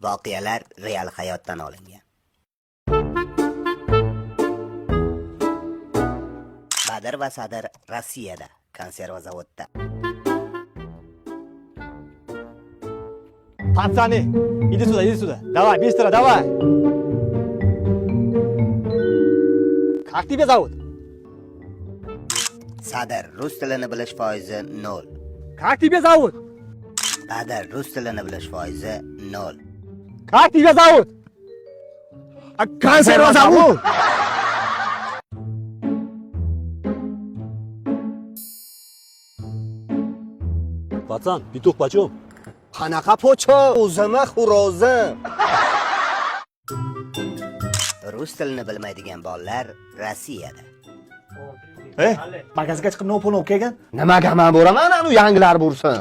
Voqealar real hayotdan olingan. Badr va Sadr Rossiyada, konserva zavodda. Пацаны, иди сюда. Давай, быстро, давай. Как тебя зовут? Sadr rus tilini bilish foizi 0. Как тебя зовут? Badr rus tilini bilish foizi 0. Как тебя зовут? Konserva zavod. Пацан, петух почем? Qanaqa po'cho, o'zima xurozim. Rus tilini bilmaydigan bolalar Rossiyada. Magazga chiqib nopon olib kelgan. Nimaga men boraman, anu yangilar bo'lsin.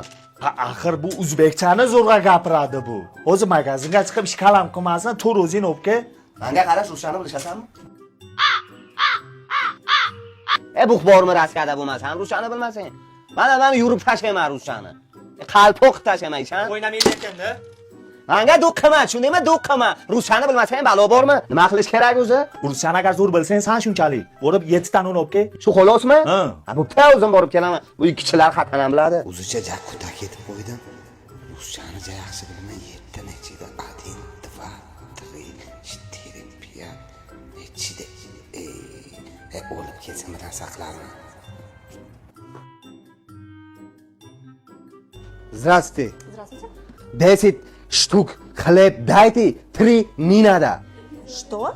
Axir bu o'zbekchani zo'rg'a gapiradi bu. O'zi magazinga chiqib ish qalam qilmasin, to'r o'zing olib kel. Menga qarash, ruschani bilishasanmi? Bu bormi Rossiyada bo'lmasan, ruschani bilmasang. Mana yurib tashlayman ruschani. Qalpoq tashlamaysan. O'ynamaydi ekanda. Menga do'qqima, tushundingmi? Do'qqima. Ruschani bilmasang balo bormi? Nima qilish kerak o'zi? Ruschani agar zo'r bilsang, san shunchalik. Borib 7 tani olib kel. Shu xolosmi? Ha. Bu o'zim borib kelaman. Bu ikkichilar xatana biladi. O'zicha jakkuta ketib qo'ydim. Ruschani yaxshi bilmay 7 nechida adin, 2, 3, 4, 5 nechida. O'lib ketsa bilan saqlarman. Здравствуйте. Здравствуйте. 10 штук хлеб дайте 3 минада. Что?